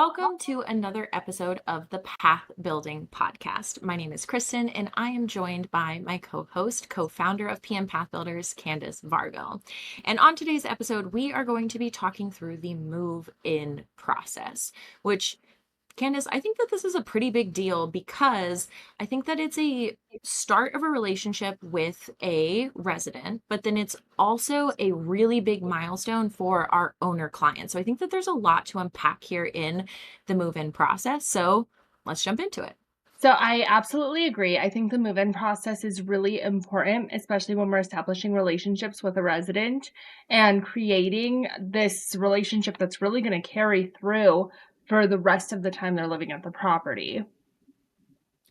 Welcome to another episode of the Path Building Podcast. My name is Kristen, and I am joined by my co host, co founder of PM Path Builders, Candice Vargo. And on today's episode, we are going to be talking through the move in process, which Candice, I think that this is a pretty big deal because I think that it's a start of a relationship with a resident, but then it's also a really big milestone for our owner client. So I think that there's a lot to unpack here in the move in process. So let's jump into it. So I absolutely agree. I think the move-in process is really important, especially when we're establishing relationships with a resident and creating this relationship that's really going to carry through for the rest of the time they're living at the property.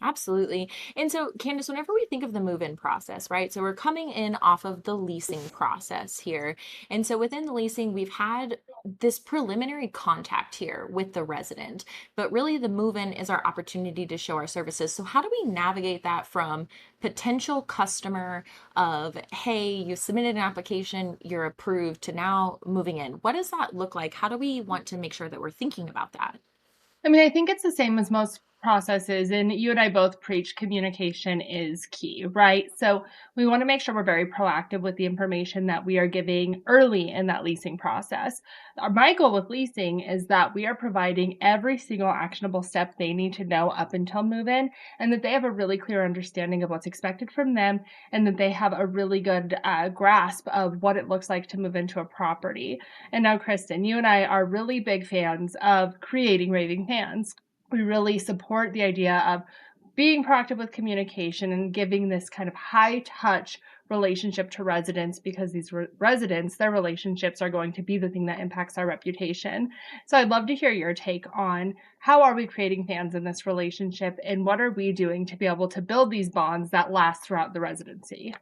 Absolutely. And so, Candace, whenever we think of the move in process, right? So, we're coming in off of the leasing process here. And so, within the leasing, we've had this preliminary contact here with the resident, but really the move in is our opportunity to show our services. So, how do we navigate that from potential customer of, hey, you submitted an application, you're approved, to now moving in? What does that look like? How do we want to make sure that we're thinking about that? I mean, I think it's the same as most processes, and you and I both preach communication is key, right? So we want to make sure we're very proactive with the information that we are giving early in that leasing process. My goal with leasing is that we are providing every single actionable step they need to know up until move in, and that they have a really clear understanding of what's expected from them, and that they have a really good grasp of what it looks like to move into a property. And now, Kristen, you and I are really big fans of creating raving fans. We really support the idea of being proactive with communication and giving this kind of high touch relationship to residents because these residents, their relationships are going to be the thing that impacts our reputation. So I'd love to hear your take on how are we creating fans in this relationship and what are we doing to be able to build these bonds that last throughout the residency?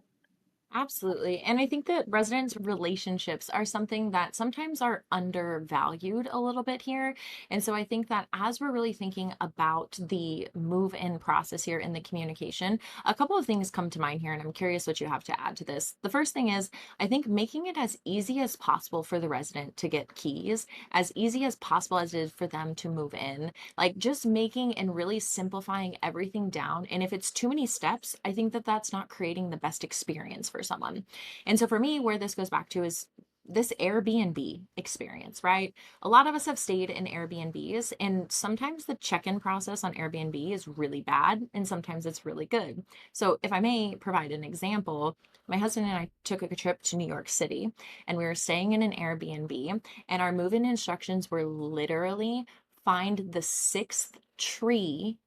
Absolutely. And I think that residents' relationships are something that sometimes are undervalued a little bit here. And so I think that as we're really thinking about the move in process here in the communication, a couple of things come to mind here. And I'm curious what you have to add to this. The first thing is, I think making it as easy as possible for the resident to get keys, as easy as possible as it is for them to move in, like just making and really simplifying everything down. And if it's too many steps, I think that that's not creating the best experience for someone. And so for me, where this goes back to is this Airbnb experience, right? A lot of us have stayed in Airbnbs, and sometimes the check in process on Airbnb is really bad, and sometimes it's really good. So, if I may provide an example, my husband and I took a trip to New York City, and we were staying in an Airbnb, and our move in instructions were literally find the sixth tree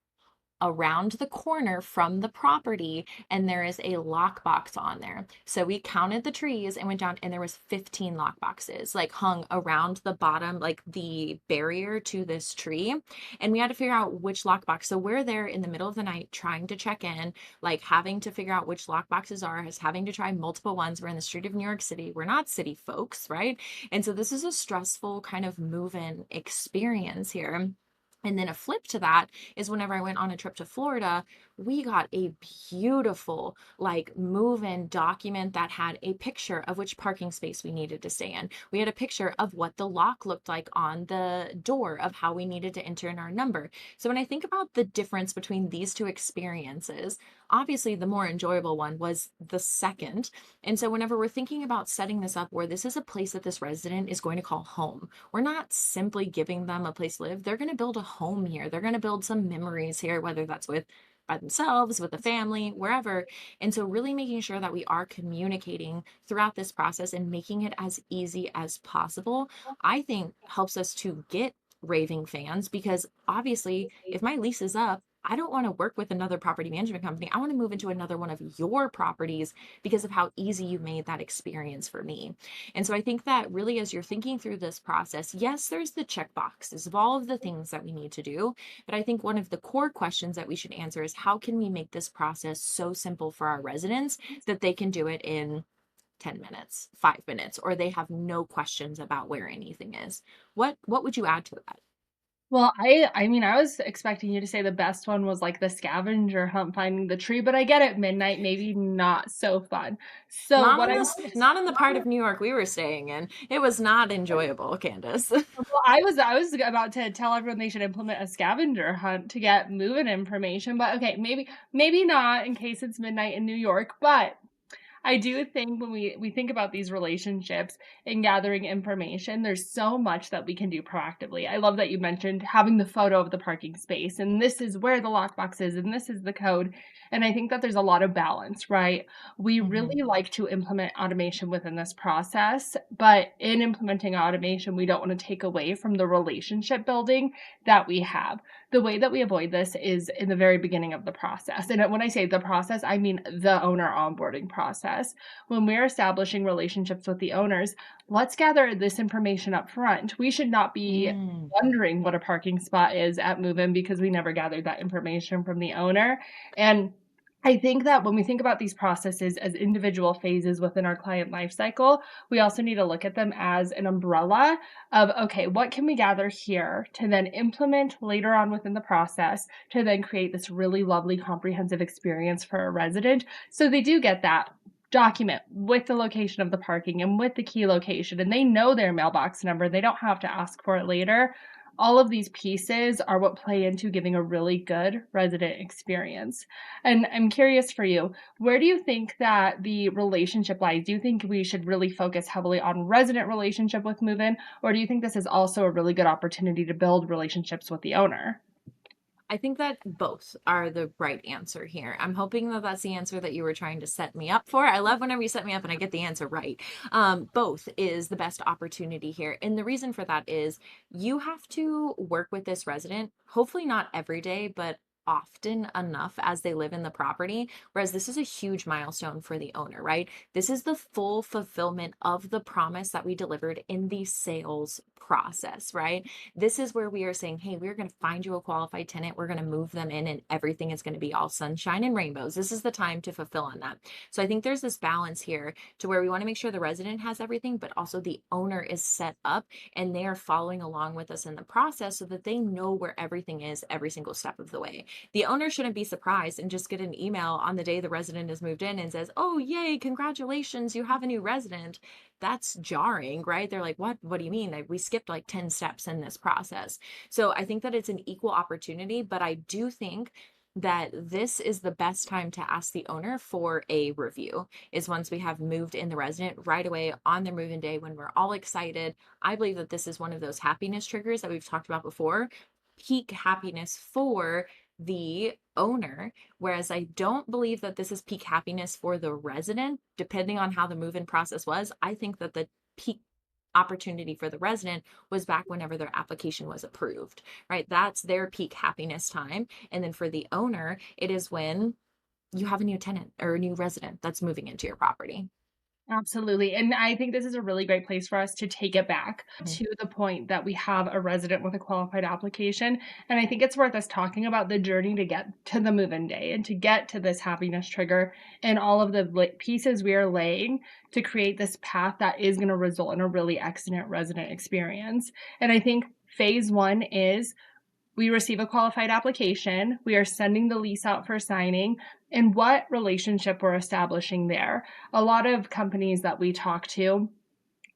around the corner from the property, and there is a lockbox on there. So we counted the trees and went down, and there was 15 lockboxes like hung around the bottom, like the barrier to this tree. And we had to figure out which lockbox. So we're there in the middle of the night trying to check in, like having to figure out which lockboxes are, as having to try multiple ones. We're in the street of New York City. We're not city folks, right? And so this is a stressful kind of move-in experience here. And then a flip to that is whenever I went on a trip to Florida, we got a beautiful like move-in document that had a picture of which parking space we needed to stay in. We had a picture of what the lock looked like on the door of how we needed to enter in our number. So when I think about the difference between these two experiences, obviously the more enjoyable one was the second. And so whenever we're thinking about setting this up where this is a place that this resident is going to call home, we're not simply giving them a place to live. They're going to build a home here. They're going to build some memories here, whether that's with by themselves, with a family, wherever. And so really making sure that we are communicating throughout this process and making it as easy as possible, I think helps us to get raving fans because obviously if my lease is up, I don't want to work with another property management company. I want to move into another one of your properties because of how easy you made that experience for me. And so I think that really, as you're thinking through this process, yes, there's the check boxes of all of the things that we need to do. But I think one of the core questions that we should answer is how can we make this process so simple for our residents that they can do it in 10 minutes, 5 minutes, or they have no questions about where anything is? What would you add to that? Well, I mean, I was expecting you to say the best one was, like, the scavenger hunt finding the tree, but I get it, midnight, maybe not so fun. So Not what in I this not in the part of New York we were staying in. It was not enjoyable, Candace. Well, I was about to tell everyone they should implement a scavenger hunt to get move-in information, but okay, maybe not in case it's midnight in New York, but I do think when we think about these relationships and gathering information, there's so much that we can do proactively. I love that you mentioned having the photo of the parking space, and this is where the lockbox is, and this is the code. And I think that there's a lot of balance, right? We Mhm. really like to implement automation within this process, but in implementing automation, we don't want to take away from the relationship building that we have. The way that we avoid this is in the very beginning of the process. And when I say the process, I mean the owner onboarding process. When we're establishing relationships with the owners, let's gather this information up front. We should not be Mm. wondering what a parking spot is at move in because we never gathered that information from the owner. And I think that when we think about these processes as individual phases within our client life cycle, we also need to look at them as an umbrella of, okay, what can we gather here to then implement later on within the process to then create this really lovely comprehensive experience for a resident so they do get that document with the location of the parking and with the key location and they know their mailbox number. They don't have to ask for it later. All of these pieces are what play into giving a really good resident experience. And I'm curious for you, where do you think that the relationship lies? Do you think we should really focus heavily on resident relationship with move-in, or do you think this is also a really good opportunity to build relationships with the owner? I think that both are the right answer here. I'm hoping that that's the answer that you were trying to set me up for. I love whenever you set me up and I get the answer right. Both is the best opportunity here. And the reason for that is you have to work with this resident, hopefully not every day, but often enough as they live in the property. Whereas this is a huge milestone for the owner, right? This is the full fulfillment of the promise that we delivered in the sales process, right? This is where we are saying, hey, we're going to find you a qualified tenant. We're going to move them in, and everything is going to be all sunshine and rainbows. This is the time to fulfill on that. So I think there's this balance here to where we want to make sure the resident has everything, but also the owner is set up and they are following along with us in the process so that they know where everything is every single step of the way. The owner shouldn't be surprised and just get an email on the day the resident is moved in and says, oh, yay, congratulations, you have a new resident. That's jarring, right? They're like, what do you mean? Like, we skipped like 10 steps in this process. So I think that it's an equal opportunity, but I do think that this is the best time to ask the owner for a review is once we have moved in the resident right away on their move-in day when we're all excited. I believe that this is one of those happiness triggers that we've talked about before, peak happiness for the owner. Whereas I don't believe that this is peak happiness for the resident, depending on how the move in process was. I think that the peak opportunity for the resident was back whenever their application was approved, right? That's their peak happiness time. And then for the owner, it is when you have a new tenant or a new resident that's moving into your property. Absolutely. And I think this is a really great place for us to take it back Mhm. to the point that we have a resident with a qualified application. And I think it's worth us talking about the journey to get to the move in day and to get to this happiness trigger and all of the pieces we are laying to create this path that is going to result in a really excellent resident experience. And I think phase one is we receive a qualified application. We are sending the lease out for signing and what relationship we're establishing there. A lot of companies that we talk to,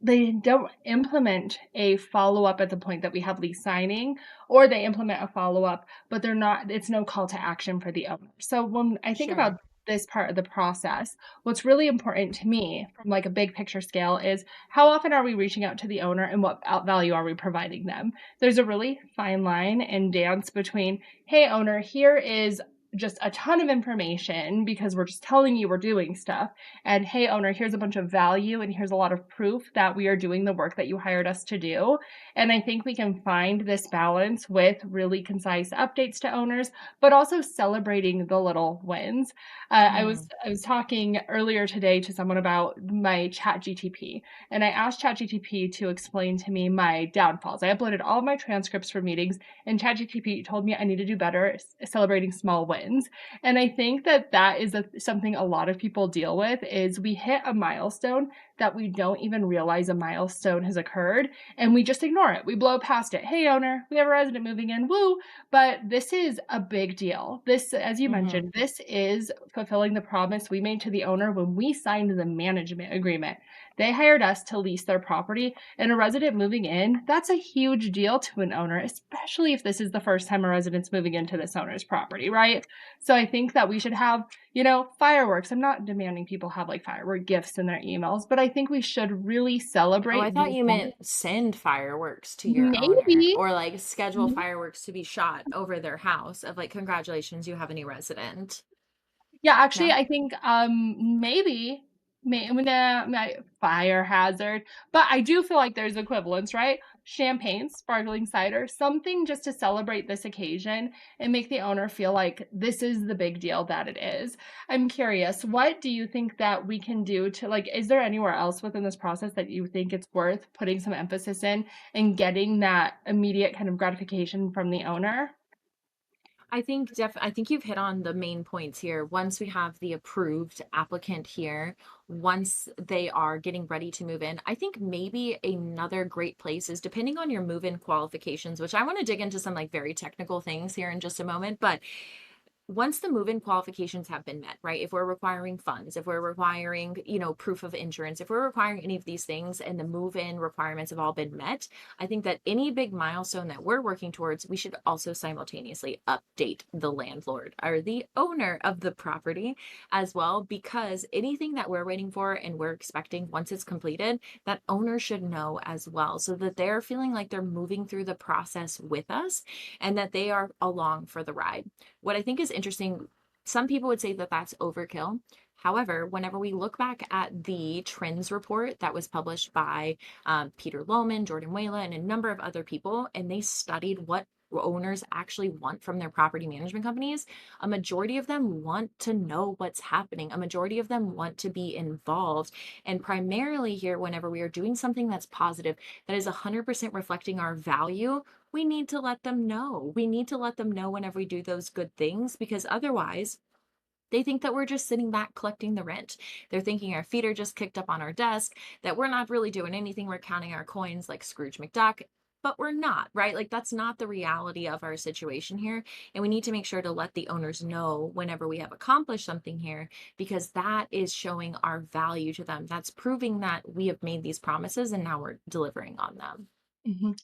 they don't implement a follow-up at the point that we have lease signing, or they implement a follow-up, but they're not, it's no call to action for the owner. So when I think Sure. about this part of the process, what's really important to me from like a big picture scale is how often are we reaching out to the owner and what value are we providing them? There's a really fine line and dance between, hey owner, here is just a ton of information because we're just telling you we're doing stuff. And hey, owner, here's a bunch of value and here's a lot of proof that we are doing the work that you hired us to do. And I think we can find this balance with really concise updates to owners, but also celebrating the little wins. I was talking earlier today to someone about my Chat GTP, and I asked Chat GTP to explain to me my downfalls. I uploaded all of my transcripts for meetings, and Chat GTP told me I need to do better celebrating small wins. And I think that that is something a lot of people deal with is we hit a milestone that we don't even realize a milestone has occurred and we just ignore it. We blow past it. Hey, owner, we have a resident moving in. Woo. But this is a big deal. This, as you Mhm. mentioned, this is fulfilling the promise we made to the owner when we signed the management agreement. They hired us to lease their property, and a resident moving in, that's a huge deal to an owner, especially if this is the first time a resident's moving into this owner's property, right? So I think that we should have, fireworks. I'm not demanding people have like firework gifts in their emails, but I think we should really Oh, I celebrate thought these you meant moments. send fireworks to your owner Maybe. or like schedule fireworks to be shot over their house of like, congratulations, you have a new resident. Yeah, actually, No? I think, maybe my fire hazard, but I do feel like there's equivalents, right? Champagne, sparkling cider, something just to celebrate this occasion and make the owner feel like this is the big deal that it is. I'm curious, what do you think that we can do to like, is there anywhere else within this process that you think it's worth putting some emphasis in and getting that immediate kind of gratification from the owner? I think you've hit on the main points here. Once we have the approved applicant here, once they are getting ready to move in, I think maybe another great place is depending on your move-in qualifications, which I want to dig into some like very technical things here in just a moment, but once the move-in qualifications have been met, right? If we're requiring funds, if we're requiring, proof of insurance, if we're requiring any of these things and the move-in requirements have all been met, I think that any big milestone that we're working towards, we should also simultaneously update the landlord or the owner of the property as well, because anything that we're waiting for and we're expecting once it's completed, that owner should know as well, so that they're feeling like they're moving through the process with us and that they are along for the ride. What I think is interesting, some people would say that that's overkill. However, whenever we look back at the trends report that was published by Peter Lohman, Jordan Whala, and a number of other people, and they studied what owners actually want from their property management companies, a majority of them want to know what's happening. A majority of them want to be involved. And primarily here, whenever we are doing something that's positive, that is 100% reflecting our value, we need to let them know. We need to let them know whenever we do those good things, because otherwise they think that we're just sitting back collecting the rent. They're thinking our feet are just kicked up on our desk, that we're not really doing anything. We're counting our coins like Scrooge McDuck, but we're not, right? Like that's not the reality of our situation here. And we need to make sure to let the owners know whenever we have accomplished something here, because that is showing our value to them. That's proving that we have made these promises and now we're delivering on them.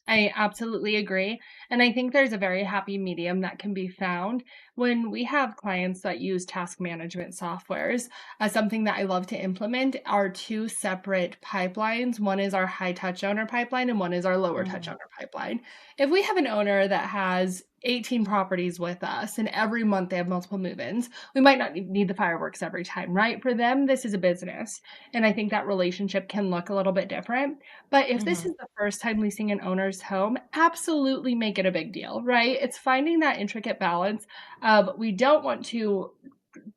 I absolutely agree. And I think there's a very happy medium that can be found when we have clients that use task management softwares. Something that I love to implement are two separate pipelines. One is our high touch owner pipeline, and one is our lower touch Mhm. owner pipeline. If we have an owner that has 18 properties with us and every month they have multiple move ins, we might not need the fireworks every time, right? For them, this is a business. And I think that relationship can look a little bit different. But if this Mhm. is the first time leasing an owner's home, absolutely make it a big deal, right? It's finding that intricate balance of we don't want to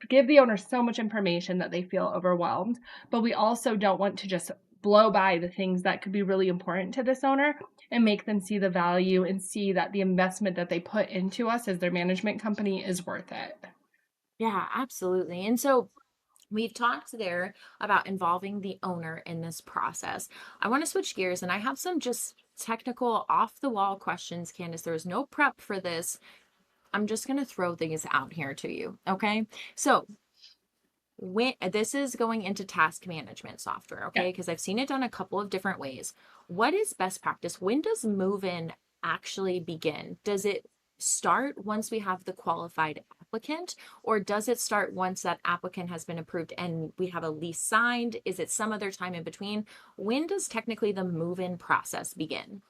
give the owner so much information that they feel overwhelmed, but we also don't want to just blow by the things that could be really important to this owner and make them see the value and see that the investment that they put into us as their management company is worth it. Yeah, absolutely. And so we've talked there about involving the owner in this process. I want to switch gears and I have some just technical off the wall questions, Candace. There was no prep for this. I'm just going to throw things out here to you. Okay. So, when this is going into task management software, Yeah. okay? Because I've seen it done a couple of different ways. What is best practice? When does move in actually begin? Does it start once we have the qualified applicant, or does it start once that applicant has been approved and we have a lease signed? Is it some other time in between? When does technically the move in process begin?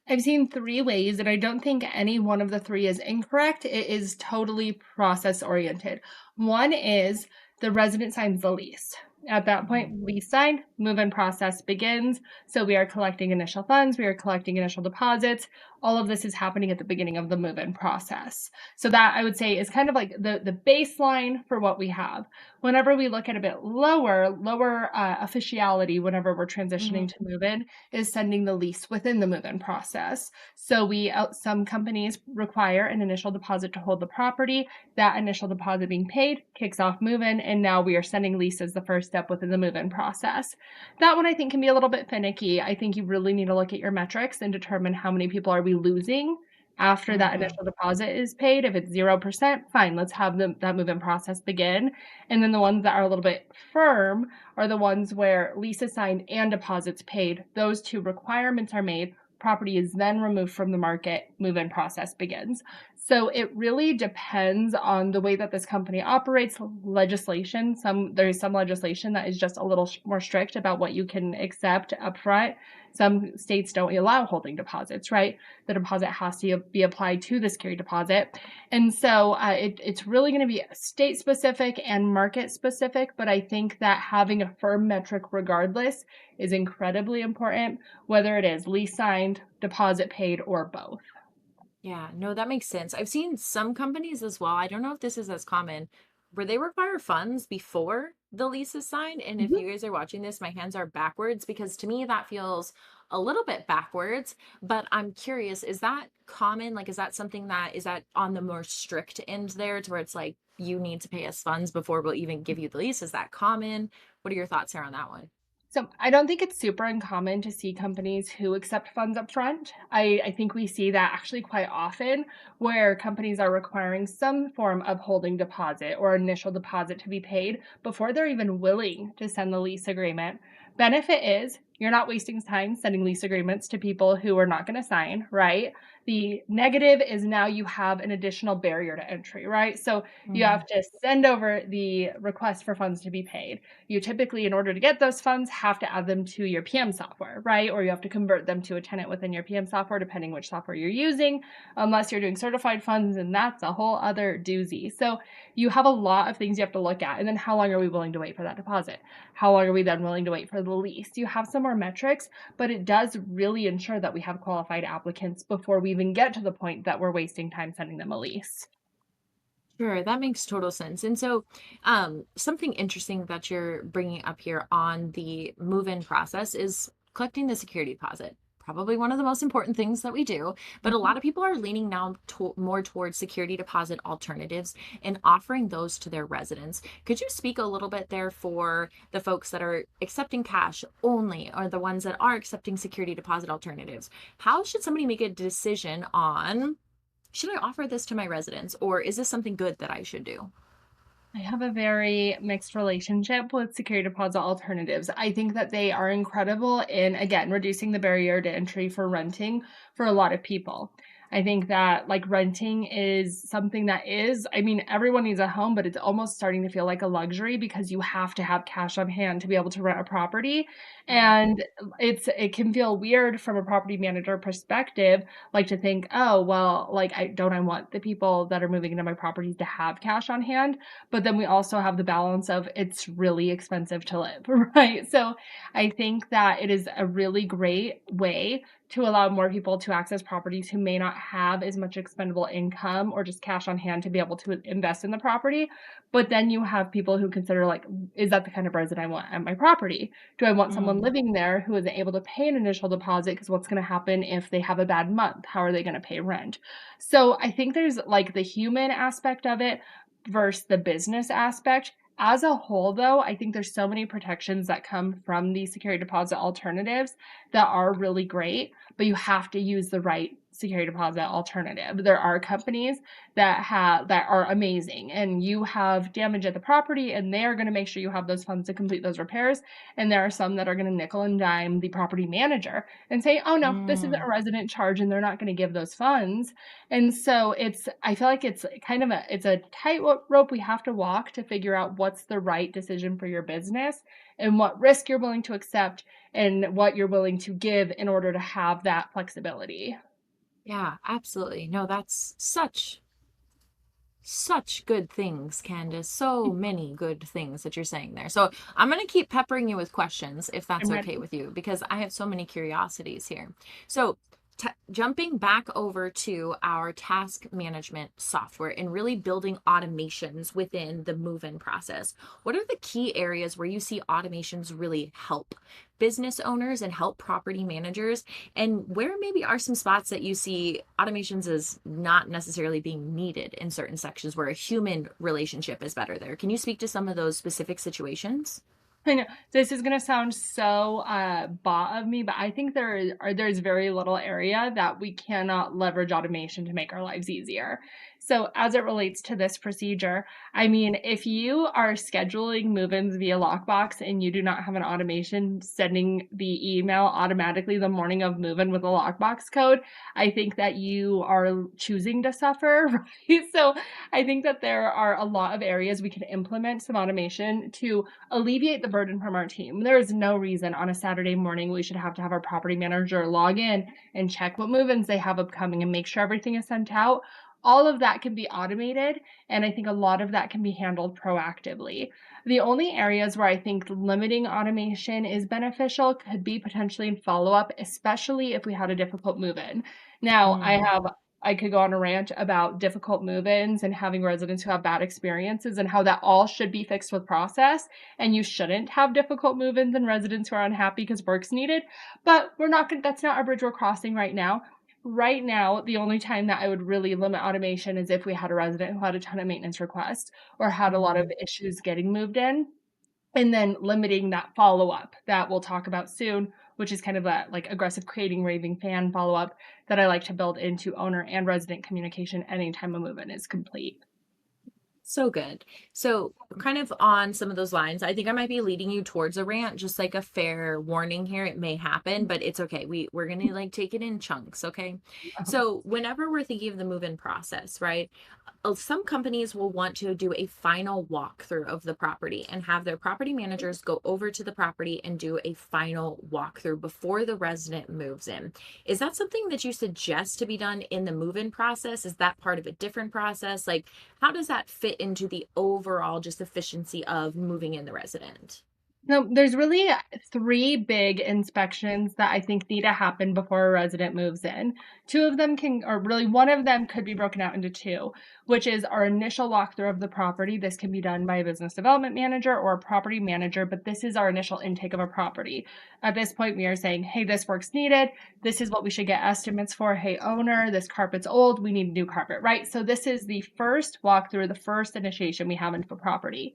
I've seen 3 ways, and I don't think any one of the 3 is incorrect. It is totally process oriented. One is the resident signs the lease. At that Mhm. point, lease signed, move-in process begins. So we are collecting initial funds, we are collecting initial deposits. all of this is happening at the beginning of the move-in process. So that I would say is kind of like the baseline for what we have. Whenever we look at a bit lower officiality, whenever we're transitioning Mhm. to move-in, is sending the lease within the move-in process. So some companies require an initial deposit to hold the property. That initial deposit being paid kicks off move-in, and now we are sending lease as the first step within the move-in process. That one I think can be a little bit finicky. I think you really need to look at your metrics and determine how many people are we losing after that Mhm. initial deposit is paid. If it's 0%, fine, let's have that move-in process begin. And then the ones that are a little bit firm are the ones where lease is signed and deposits paid. Those two requirements are made. Property is then removed from the market, move-in process begins. So it really depends on the way that this company operates, legislation. There's some legislation that is just a little more strict about what you can accept upfront. Some states don't allow holding deposits, right? The deposit has to be applied to the security deposit. And so it's really going to be state specific and market specific. But I think that having a firm metric regardless is incredibly important, whether it is lease signed, deposit paid, or both. Yeah, no, that makes sense. I've seen some companies as well. I don't know if this is as common, where they require funds before the lease is signed. And if Mhm. you guys are watching this, my hands are backwards because to me that feels a little bit backwards. But I'm curious, is that common? Like, is that something that is that on the more strict end there to where it's like you need to pay us funds before we'll even give you the lease? Is that common? What are your thoughts here on that one? So I don't think it's super uncommon to see companies who accept funds up front. I think we see that actually quite often where companies are requiring some form of holding deposit or initial deposit to be paid before they're even willing to send the lease agreement. Benefit is you're not wasting time sending lease agreements to people who are not going to sign, right? The negative is now you have an additional barrier to entry, right? So you Mm, have to send over the request for funds to be paid. You typically, in order to get those funds, have to add them to your PM software, right? Or you have to convert them to a tenant within your PM software, depending which software you're using, unless you're doing certified funds, and that's a whole other doozy. So you have a lot of things you have to look at. And then how long are we willing to wait for that deposit? How long are we then willing to wait for the lease? You have some more metrics, but it does really ensure that we have qualified applicants before we even get to the point that we're wasting time sending them a lease. sure, that makes total sense. And so, something interesting that you're bringing up here on the move-in process is collecting the security deposit. Probably one of the most important things that we do, but a Mhm. lot of people are leaning now more towards security deposit alternatives and offering those to their residents. Could you speak a little bit there for the folks that are accepting cash only or the ones that are accepting security deposit alternatives? How should somebody make a decision on should I offer this to my residents or is this something good that I should do? I have a very mixed relationship with security deposit alternatives. I think that they are incredible in, again, reducing the barrier to entry for renting for a lot of people. I think that like renting is something that is, I mean, everyone needs a home, but it's almost starting to feel like a luxury because you have to have cash on hand to be able to rent a property. Mm, And it can feel weird from a property manager perspective, like to think, oh, well, like I want the people that are moving into my properties to have cash on hand, but then we also have the balance of it's really expensive to live, right? So I think that it is a really great way to allow more people to access properties who may not have as much expendable income or just cash on hand to be able to invest in the property. But then you have people who consider, like, is that the kind of resident I want at my property? Do I want someone mm, living there who isn't able to pay an initial deposit? Because what's going to happen if they have a bad month? How are they going to pay rent? So I think there's like the human aspect of it versus the business aspect. As a whole, though, I think there's so many protections that come from these security deposit alternatives that are really great, but you have to use the right security deposit alternative. There are companies that are amazing, and you have damage at the property and they are going to make sure you have those funds to complete those repairs, and there are some that are going to nickel and dime the property manager and say, "Oh no, this isn't mm. a resident charge," and they're not going to give those funds. And so I feel like it's kind of it's a tightrope we have to walk to figure out what's the right decision for your business and what risk you're willing to accept and what you're willing to give in order to have that flexibility. Yeah, absolutely. No, that's such good things, Candace. So many good things that you're saying there. So I'm going to keep peppering you with questions if I'm that's okay ready. with you, because I have so many curiosities here. So jumping back over to our task management software and really building automations within the move-in process, what are the key areas where you see automations really help business owners and help property managers? And where maybe are some spots that you see automations as not necessarily being needed in certain sections where a human relationship is better there? Can you speak to some of those specific situations? I know this is gonna sound so bot of me, but I think there's very little area that we cannot leverage automation to make our lives easier. So as it relates to this procedure, I mean, if you are scheduling move-ins via lockbox and you do not have an automation sending the email automatically the morning of move-in with a lockbox code, I think that you are choosing to suffer, right? So I think that there are a lot of areas we can implement some automation to alleviate the burden from our team. There is no reason on a Saturday morning we should have to have our property manager log in and check what move-ins they have upcoming and make sure everything is sent out. All of that can be automated, and I think a lot of that can be handled proactively. The only areas where I think limiting automation is beneficial could be potentially in follow-up, especially if we had a difficult move-in. Now, I could go on a rant about difficult move-ins and having residents who have bad experiences and how that all should be fixed with process, and you shouldn't have difficult move-ins and residents who are unhappy because work's needed. But we're not gonna that's not a bridge we're crossing right now. Right now, the only time that I would really limit automation is if we had a resident who had a ton of maintenance requests or had a lot of Mhm. issues getting moved in, and then limiting that follow-up that we'll talk about soon, which is kind of that like aggressive creating raving fan follow-up that I like to build into owner and resident communication anytime a move-in is complete. So good. So, kind of on some of those lines, I think I might be leading you towards a rant, just like a fair warning here. It may happen, but it's okay. We're gonna like take it in chunks, okay? So, whenever we're thinking of the move-in process, right? Some companies will want to do a final walkthrough of the property and have their property managers go over to the property and do a final walkthrough before the resident moves in. Is that something that you suggest to be done in the move-in process? Is that part of a different process? Like, how does that fit into the overall just efficiency of moving in the resident? No, there's really three big inspections that I think need to happen before a resident moves in. Two of them can, or really one of them could be broken out into two, which is our initial walkthrough of the property. This can be done by a business development manager or a property manager, but this is our initial intake of a property. At this point, we are saying, hey, this work's needed. This is what we should get estimates for. Hey, owner, this carpet's old. We need new carpet, right? So this is the first walkthrough, the first initiation we have into a property.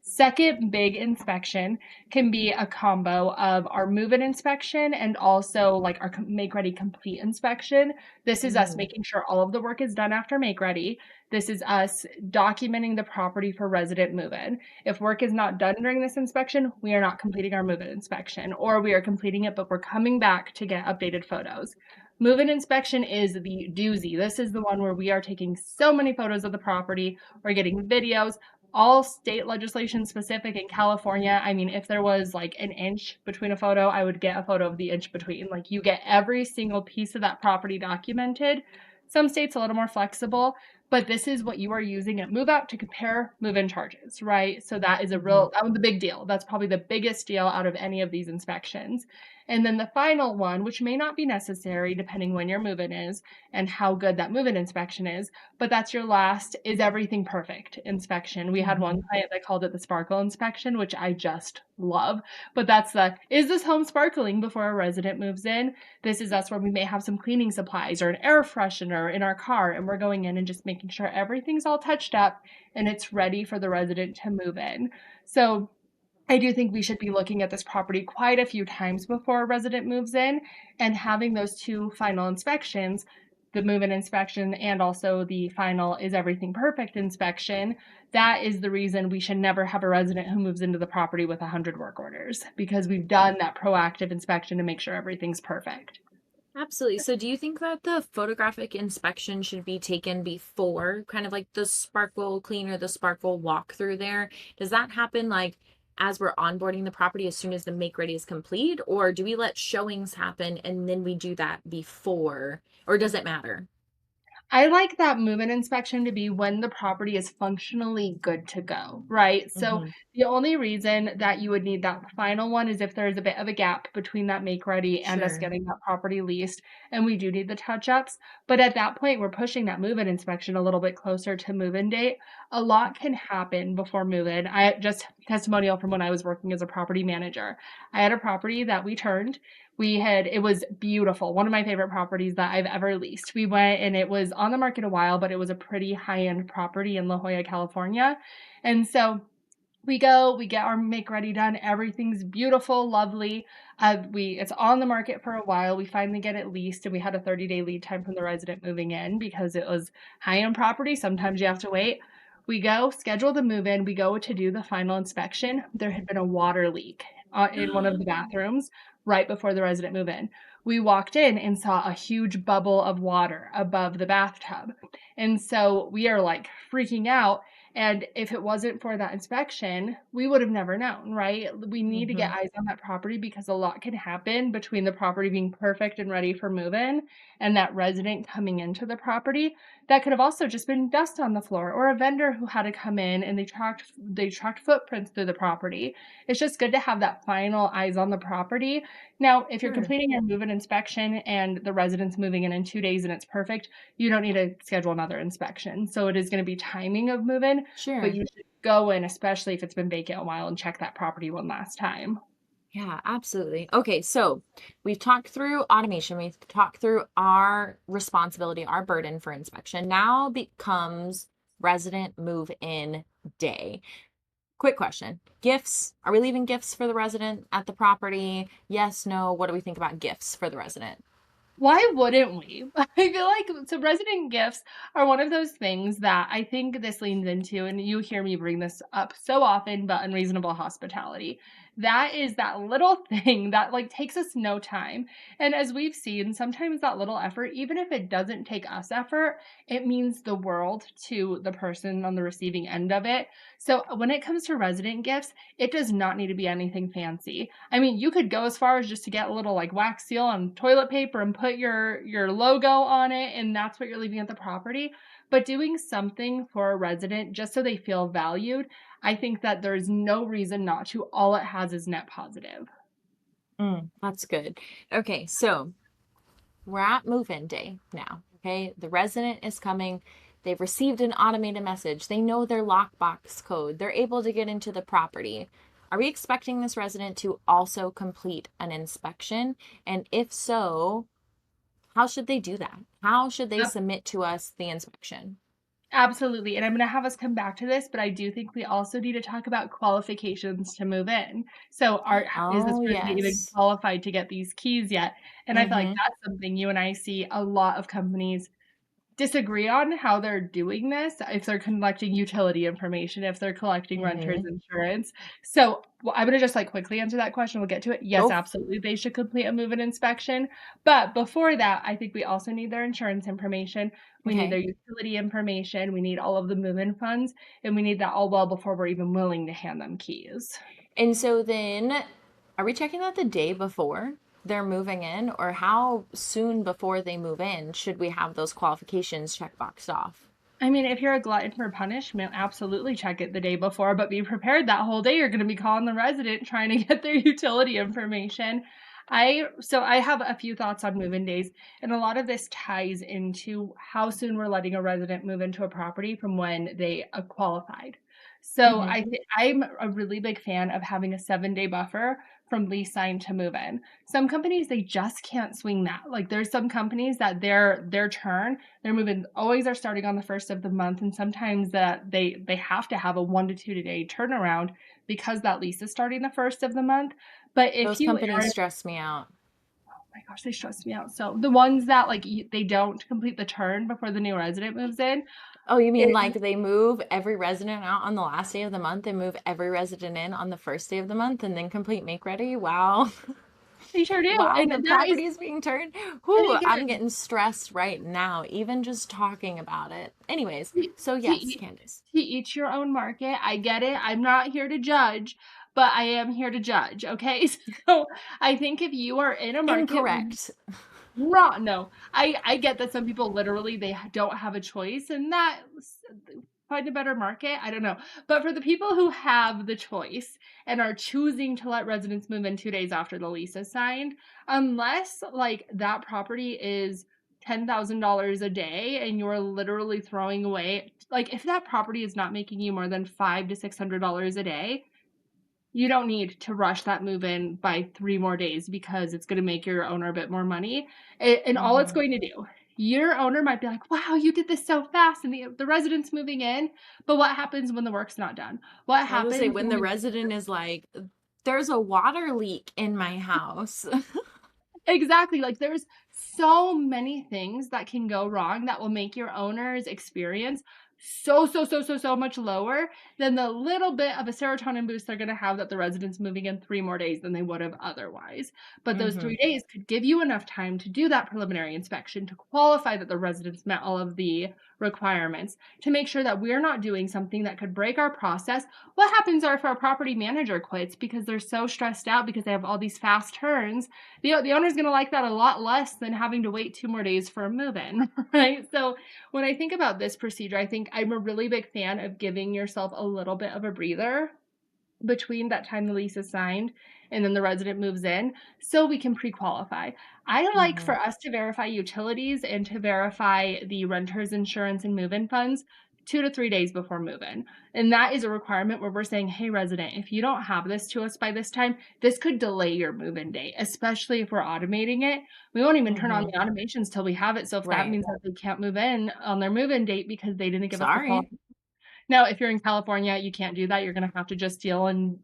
Second big inspection can be a combo of our move-in inspection and also like our make ready complete inspection. This is us Mm, making sure all of the work is done after make ready. This is us documenting the property for resident move-in. If work is not done during this inspection, we are not completing our move-in inspection, or we are completing it, but we're coming back to get updated photos. Move-in inspection is the doozy. This is the one where we are taking so many photos of the property. We're getting videos, all state legislation specific in California. I mean, if there was like an inch between a photo, I would get a photo of the inch between. Like you get every single piece of that property documented. Some states a little more flexible, but this is what you are using at move out to compare move in charges, right? So that is mhm. that was the big deal. That's probably the biggest deal out of any of these inspections. And then the final one, which may not be necessary depending when your move in is and how good that move in inspection is, but that's your last is everything perfect inspection. We had one Mhm. client that called it the sparkle inspection, which I just love. But that's the is this home sparkling before a resident moves in? This is us where we may have some cleaning supplies or an air freshener in our car, and we're going in and just making sure everything's all touched up and it's ready for the resident to move in. So I do think we should be looking at this property quite a few times before a resident moves in and having those two final inspections, the move-in inspection and also the final is everything perfect inspection. That is the reason we should never have a resident who moves into the property with 100 work orders because we've done that proactive inspection to make sure everything's perfect. Absolutely. So, do you think that the photographic inspection should be taken before kind of like the sparkle clean or the sparkle walkthrough there? Does that happen like as we're onboarding the property as soon as the make ready is complete? Or do we let showings happen and then we do that before? Or does it matter? I like that move-in inspection to be when the property is functionally good to go, right? So Mhm. the only reason that you would need that final one is if there's a bit of a gap between that make ready and us Sure. getting that property leased, and we do need the touch-ups. But at that point, we're pushing that move-in inspection a little bit closer to move-in date. A lot can happen before move-in. I just testimonial from when I was working as a property manager. I had a property that we turned. It was beautiful. One of my favorite properties that I've ever leased. We went and it was on the market a while, but it was a pretty high-end property in La Jolla, California. And so we go, we get our make ready done. Everything's beautiful, lovely. It's on the market for a while. We finally get it leased, and we had a 30-day lead time from the resident moving in because it was high-end property. Sometimes you have to wait. We go schedule the move in. We go to do the final inspection. There had been a water leak in one of the bathrooms right before the resident move in. We walked in and saw a huge bubble of water above the bathtub. And so we are like freaking out, and if it wasn't for that inspection, we would have never known, right? We need to get Mhm. eyes on that property because a lot can happen between the property being perfect and ready for move in and that resident coming into the property. That could have also just been dust on the floor or a vendor who had to come in and they tracked footprints through the property. It's just good to have that final eyes on the property. Now, if you're Sure. completing your move in inspection and the resident's moving in 2 days and it's perfect, you don't need to schedule another inspection. So it is going to be timing of move in, but Sure. you should go in, especially if it's been vacant a while, and check that property one last time. Yeah, absolutely. Okay, so we've talked through automation, we've talked through our responsibility, our burden for inspection. Now becomes resident move in day. Quick question. Gifts. Are we leaving gifts for the resident at the property? Yes, no. What do we think about gifts for the resident? Why wouldn't we? I feel like so resident gifts are one of those things that I think this leans into, and you hear me bring this up so often, but unreasonable hospitality. That is that little thing that like takes us no time. And as we've seen, sometimes that little effort, even if it doesn't take us effort, it means the world to the person on the receiving end of it. So when it comes to resident gifts, it does not need to be anything fancy. I mean, you could go as far as just to get a little like wax seal on toilet paper and put your logo on it, and that's what you're leaving at the property. But doing something for a resident just so they feel valued, I think that there's no reason not to. All it has is net positive. That's good. Okay, so we're at move-in day now. Okay, the resident is coming. They've received an automated message. They know their lockbox code. They're able to get into the property. Are we expecting this resident to also complete an inspection? And if so, how should they do that? How should they submit to us the inspection? Absolutely, and I'm gonna have us come back to this, but I do think we also need to talk about qualifications to move in. So, is this Oh, person even yes. qualified to get these keys yet? And I feel like Mm-hmm. that's something you and I see a lot of companies disagree on how they're doing this, if they're collecting utility information, if they're collecting renters Mm-hmm. insurance. So, well, I'm gonna just, like, quickly answer that question, we'll get to it. Yes, Go. absolutely, they should complete a move-in inspection, but before that, I think we also need their insurance information, we need Okay. their utility information, we need all of the move-in funds, and we need that all well before we're even willing to hand them keys. And so then, are we checking that the day before they're moving in, or how soon before they move in should we have those qualifications checkboxed off? I mean, if you're a glutton for punishment, absolutely check it the day before, but be prepared that whole day you're gonna be calling the resident trying to get their utility information. I have a few thoughts on move-in days, and a lot of this ties into how soon we're letting a resident move into a property from when they qualified. So Mm-hmm. I'm a really big fan of having a 7-day buffer from lease sign to move in. Some companies, they just can't swing that. Like, there's some companies that their turn they're moving always are starting on the first of the month, and sometimes that they have to have a 1 to 2 day turnaround because that lease is starting the first of the month. But if Those you companies are stress me out. oh my gosh, they stress me out. So the ones that like they don't complete the turn before the new resident moves in, Oh, you mean it like they move every resident out on the last day of the month and move every resident in on the first day of the month and then complete make ready? Wow. they sure do. Wow, And the that is property is being turned. and Whoo, I'm again, getting stressed right now, even just talking about it. Anyways, to, so to yes, each Candace. to each your own market. I get it. I'm not here to judge, but I am here to judge. Okay. So I think if you are in a market where Incorrect. No, I get that some people literally they don't have a choice, and that find a better market. I don't know, but for the people who have the choice and are choosing to let residents move in 2 days after the lease is signed, unless like that property is $10,000 a day, and you're literally throwing away like if that property is not making you more than $500 to $600 a day, you don't need to rush that move in by 3 more days because it's gonna make your owner a bit more money, and all it's Mhm. going to do, your owner might be like, "Wow, you did this so fast," and the resident's moving in, but what happens when the work's not done? What I was gonna say, happens when when the we resident is like, there's a water leak in my house. Exactly, like, there's so many things that can go wrong that will make your owner's experience so much lower than the little bit of a serotonin boost they're gonna have that the resident's moving in 3 more days than they would have otherwise. But those 3 Mhm. days could give you enough time to do that preliminary inspection, to qualify that the residents met all of the requirements, to make sure that we're not doing something that could break our process. What happens if our property manager quits because they're so stressed out because they have all these fast turns? The owner's gonna like that a lot less than having to wait 2 more days for a move-in, right? So, when I think about this procedure, I think I'm a really big fan of giving yourself a little bit of a breather between that time the lease is signed and then the resident moves in, so we can pre-qualify. I like Mhm. for us to verify utilities and to verify the renter's insurance and move-in funds 2 to 3 days before move-in, and that is a requirement where we're saying, "Hey, resident, if you don't have this to us by this time, this could delay your move-in date," especially if we're automating it. We won't even turn on Mhm. the automations till we have it, so if that Right. means that they can't move in on their move-in date because they didn't give us the Sorry. now, if you're in California, you can't do that. You're gonna have to just deal and,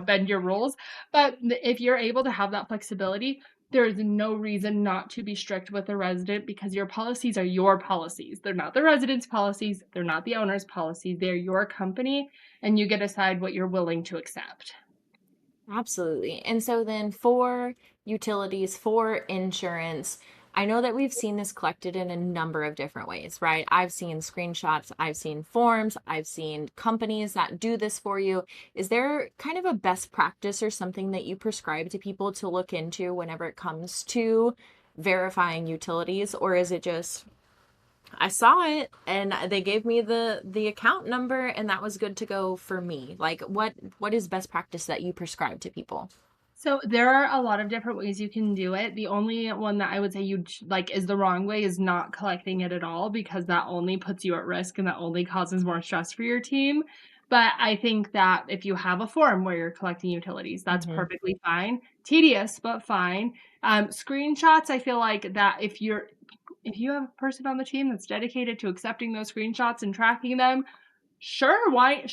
bend your rules. But if you're able to have that flexibility, there is no reason not to be strict with a resident because your policies are your policies. They're not the resident's policies. They're not the owner's policies. They're your company, and you get to decide what you're willing to accept. Absolutely. And so then for utilities, for insurance, I know that we've seen this collected in a number of different ways, right? I've seen screenshots, I've seen forms, I've seen companies that do this for you. Is there kind of a best practice or something that you prescribe to people to look into whenever it comes to verifying utilities, or is it just I saw it and they gave me the account number and that was good to go for me. Like what is best practice that you prescribe to people? So there are a lot of different ways you can do it. The only one that I would say like is the wrong way is not collecting it at all because that only puts you at risk and that only causes more stress for your team. But I think that if you have a form where you're collecting utilities, that's Hmm. perfectly fine. Tedious, but fine. Screenshots, I feel like that if you have a person on the team that's dedicated to accepting those screenshots and tracking them, sure, why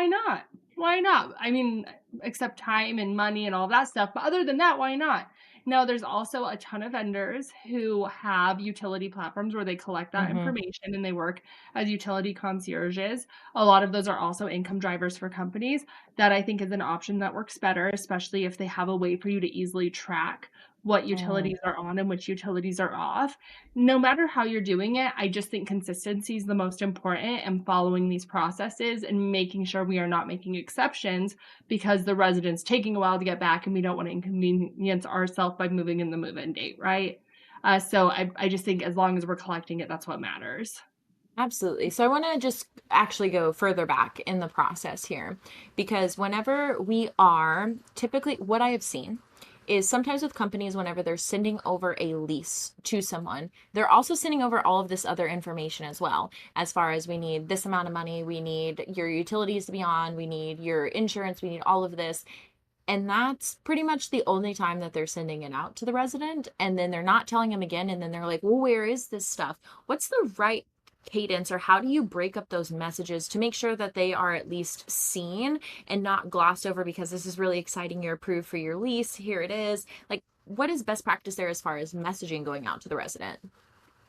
not? Why not? I mean, except time and money and all that stuff, but other than that, why not? Now, there's also a ton of vendors who have utility platforms where they collect that Hmm. information and they work as utility concierges. A lot of those are also income drivers for companies. That I think is an option that works better, especially if they have a way for you to easily track what Mm, utilities are on and which utilities are off. No matter how you're doing it, I just think consistency is the most important and following these processes and making sure we are not making exceptions because the resident's taking a while to get back and we don't want to inconvenience ourselves by moving in the move-in date, right? So I just think as long as we're collecting it, that's what matters. absolutely. So I want to just actually go further back in the process here because whenever we are typically what I have seen is sometimes with companies, whenever they're sending over a lease to someone, they're also sending over all of this other information as well. As far as we need this amount of money, we need your utilities to be on, we need your insurance, we need all of this. And that's pretty much the only time that they're sending it out to the resident. And then they're not telling them again. And then they're like, well, where is this stuff? What's the right cadence, or how do you break up those messages to make sure that they are at least seen and not glossed over because this is really exciting? You're approved for your lease. Here it is. Like, what is best practice there as far as messaging going out to the resident?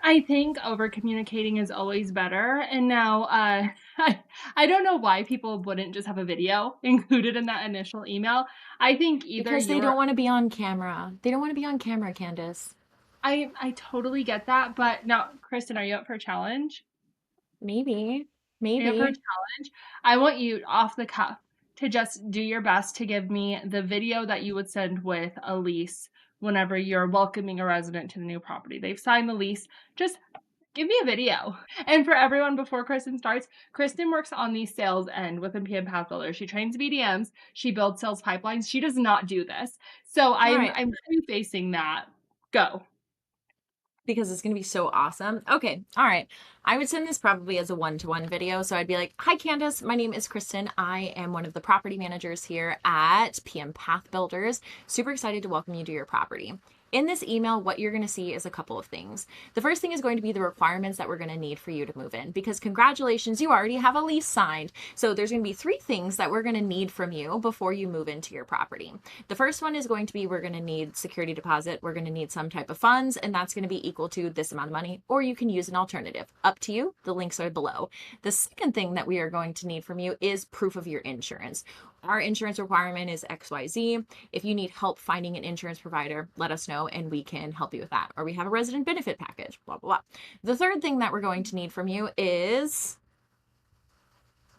I think over communicating is always better. And now, I don't know why people wouldn't just have a video included in that initial email. I think either Because they you're don't want to be on camera. They don't want to be on camera, Candace. I totally get that, but now, Kristen, are you up for a challenge? Maybe. Are you up for a Maybe. challenge? I want you off the cuff to just do your best to give me the video that you would send with a lease whenever you're welcoming a resident to the new property. They've signed the lease. Just give me a video. And for everyone, before Kristen starts, Kristen works on the sales end within PM Path Builder. She trains BDMs. She builds sales pipelines. She does not do this. So All I'm right. I'm facing that. Go. Because it's going to be so awesome. Okay. All right. I would send this probably as a one-to-one video. So I'd be like, hi, Candace. My name is Kristen. I am one of the property managers here at PM Path Builders. Super excited to welcome you to your property. In this email, what you're going to see is a couple of things. The first thing is going to be the requirements that we're going to need for you to move in, because congratulations, you already have a lease signed. So there's going to be 3 things that we're going to need from you before you move into your property. The first one is going to be, we're going to need security deposit. We're going to need some type of funds, and that's going to be equal to this amount of money, or you can use an alternative. Up to you. The links are below. The second thing that we are going to need from you is proof of your insurance. Our insurance requirement is XYZ. If you need help finding an insurance provider, let us know and we can help you with that. Or we have a resident benefit package, blah, blah, blah. The third thing that we're going to need from you is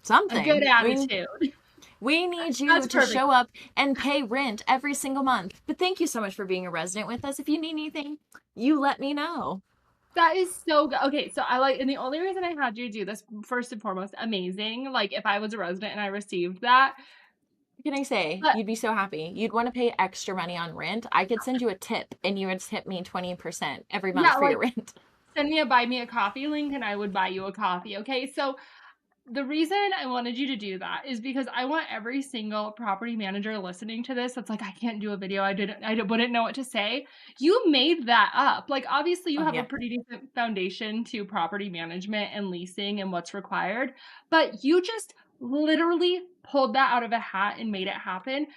A good something. attitude. We need you That's to perfect. show up and pay rent every single month. But thank you so much for being a resident with us. If you need anything, you let me know. That is so good. Okay, so I like, and the only reason I had you do this, first and foremost, amazing. Like, if I was a resident and I received that, What can I say? but You'd be so happy. You'd want to pay extra money on rent. I could send you a tip and you would tip me 20% every month yeah, for like, your rent. send me a buy me a coffee link and I would buy you a coffee. Okay, so the reason I wanted you to do that is because I want every single property manager listening to this that's like, I can't do a video. Wouldn't know what to say. You made that up. Like, obviously, you Oh, have a yeah. pretty decent foundation to property management and leasing and what's required, but you just literally pulled that out of a hat and made it happen.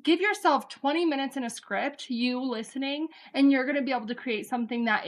Give yourself 20 minutes in a script, you listening, and you're going to be able to create something that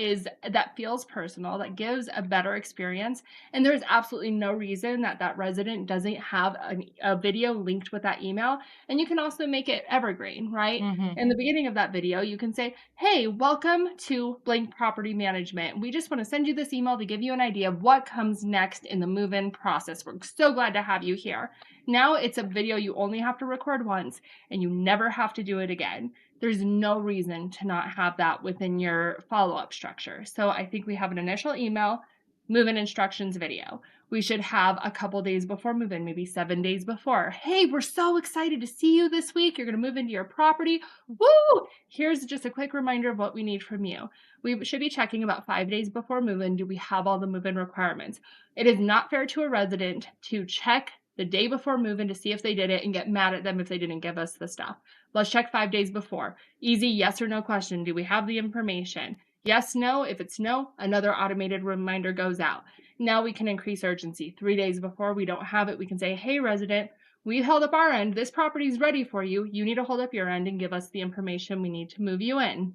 feels personal, that gives a better experience. And there's absolutely no reason that resident doesn't have a video linked with that email. And you can also make it evergreen, right? Mm-hmm. In the beginning of that video, you can say, hey, welcome to blank property management. We just want to send you this email to give you an idea of what comes next in the move-in process. We're so glad to have you here. Now it's a video you only have to record once and you never have to do it again. There's no reason to not have that within your follow-up structure. So I think we have an initial email, move-in instructions video. We should have a couple days before move-in, maybe 7 days before. Hey, we're so excited to see you this week. You're going to move into your property. Woo! Here's just a quick reminder of what we need from you. We should be checking about 5 days before move-in. Do we have all the move-in requirements? It is not fair to a resident to check the day before move-in to see if they did it and get mad at them if they didn't give us the stuff. Let's check 5 days before. Easy yes or no question. Do we have the information? Yes, no. If it's no, another automated reminder goes out. Now we can increase urgency. 3 days before we don't have it, we can say, hey, resident, we held up our end. This property is ready for you. You need to hold up your end and give us the information we need to move you in.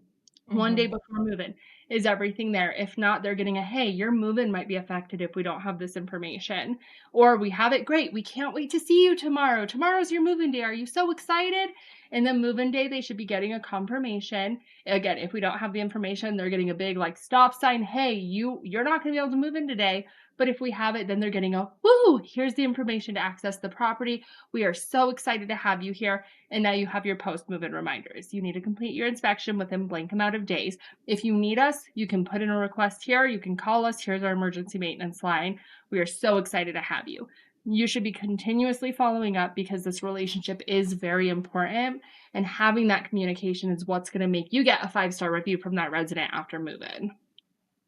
1 Mm-hmm. day before move-in. Is everything there? If not, they're getting a, hey, your move-in might be affected if we don't have this information. Or we have it, great. We can't wait to see you tomorrow. Tomorrow's your move-in day. Are you so excited? And then move-in day, they should be getting a confirmation. Again, if we don't have the information, they're getting a big like stop sign. Hey, you're not going to be able to move in today. But if we have it, then they're getting a woo, here's the information to access the property. We are so excited to have you here. And now you have your post move-in reminders. You need to complete your inspection within blank amount of days. If you need us, you can put in a request here. You can call us. Here's our emergency maintenance line. We are so excited to have you. You should be continuously following up because this relationship is very important. And having that communication is what's going to make you get a 5-star review from that resident after move-in.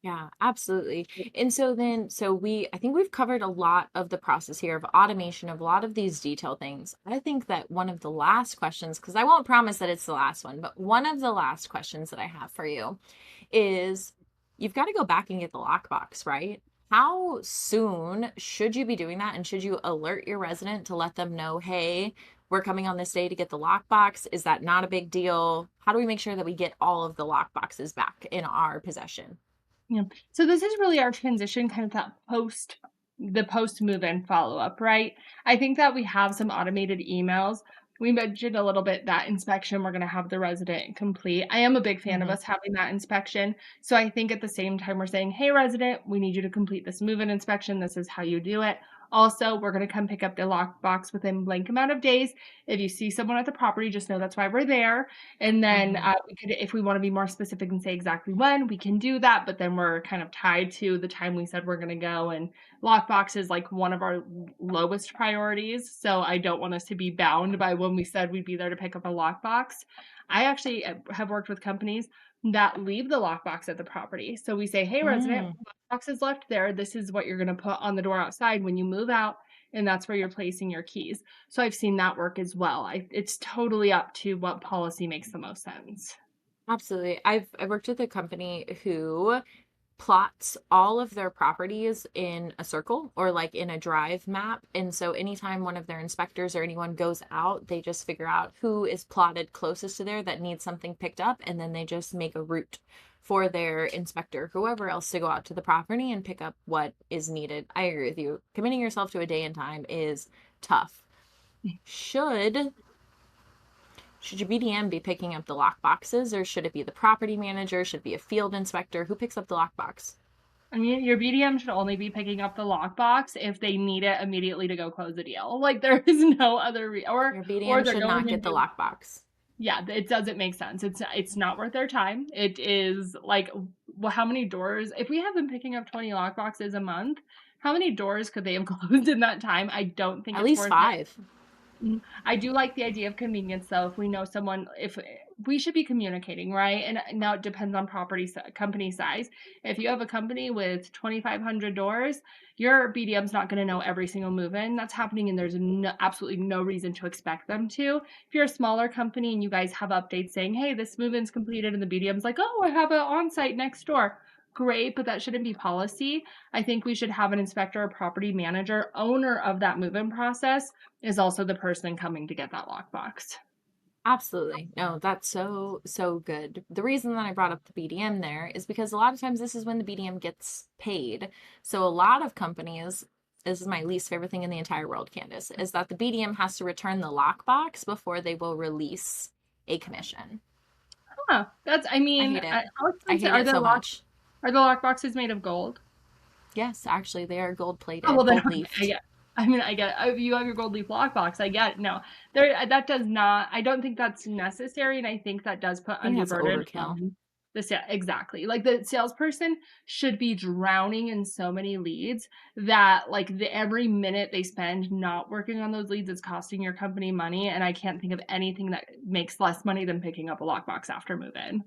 Yeah, absolutely. And so then, I think we've covered a lot of the process here of automation of a lot of these detail things. I think that one of the last questions, because I won't promise that it's the last one, but one of the last questions that I have for you is you've got to go back and get the lockbox, right? How soon should you be doing that? And should you alert your resident to let them know, hey, we're coming on this day to get the lockbox? Is that not a big deal? How do we make sure that we get all of the lockboxes back in our possession? Yeah. So this is really our transition, kind of the post move-in follow-up, right? I think that we have some automated emails. We mentioned a little bit that inspection we're going to have the resident complete. I am a big fan of Mm-hmm. us having that inspection. So I think at the same time we're saying, hey, resident, we need you to complete this move-in inspection. This is how you do it. Also, we're going to come pick up the lockbox within blank amount of days. If you see someone at the property, just know that's why we're there. And then Mhm. we could, if we want to be more specific and say exactly when, we can do that. But then we're kind of tied to the time we said we're going to go. And lockbox is like one of our lowest priorities. So I don't want us to be bound by when we said we'd be there to pick up a lockbox. I actually have worked with companies that leave the lockbox at the property. So we say, hey, resident, Mm. box is left there. This is what you're going to put on the door outside when you move out, and that's where you're placing your keys. So I've seen that work as well. It's totally up to what policy makes the most sense. Absolutely. I worked with a company who plots all of their properties in a circle or like in a drive map. And so anytime one of their inspectors or anyone goes out, they just figure out who is plotted closest to there that needs something picked up. And then they just make a route for their inspector, whoever else, to go out to the property and pick up what is needed. I agree with you. Committing yourself to a day and time is tough. Should should your BDM be picking up the lock boxes, or should it be the property manager? Should it be a field inspector? Who picks up the lockbox? I mean, your BDM should only be picking up the lockbox if they need it immediately to go close a deal. Like there is no other Your or BDM they're should not going get the into lockbox. yeah, it doesn't make sense. It's not worth their time. It is like, well, how many doors? If we have them picking up 20 lockboxes a month, how many doors could they have closed in that time? I don't think At it's least worth it. five. I do like the idea of convenience though. If we know someone, if we should be communicating, right? And now it depends on company size. If you have a company with 2,500 doors, your BDM's not going to know every single move in that's happening, and there's absolutely no reason to expect them to. If you're a smaller company and you guys have updates saying, hey, this move in's completed, and the BDM's like, oh, I have an on site next door. Great, but that shouldn't be policy. I think we should have an inspector or property manager, owner of that move in process, is also the person coming to get that lockbox. Absolutely. No, that's so, so good. The reason that I brought up the BDM there is because a lot of times this is when the BDM gets paid. So a lot of companies, this is my least favorite thing in the entire world, Candace, is that the BDM has to return the lockbox before they will release a commission. Huh. That's, I I mean, hate it. how I expensive hate it so much. are the lockboxes made of gold? Yes, actually, they are gold Oh, well plated, then gold okay, I leafed. get. I mean, I get. If you have your gold leaf lockbox, I get. No, there. That does not. I don't think that's necessary, and I think that does put I think undue that's burden overkill. on the sale. Exactly. Like the salesperson should be drowning in so many leads that like every minute they spend not working on those leads is costing your company money. And I can't think of anything that makes less money than picking up a lockbox after move in.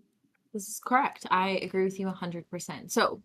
This is correct. I agree with you 100%. So,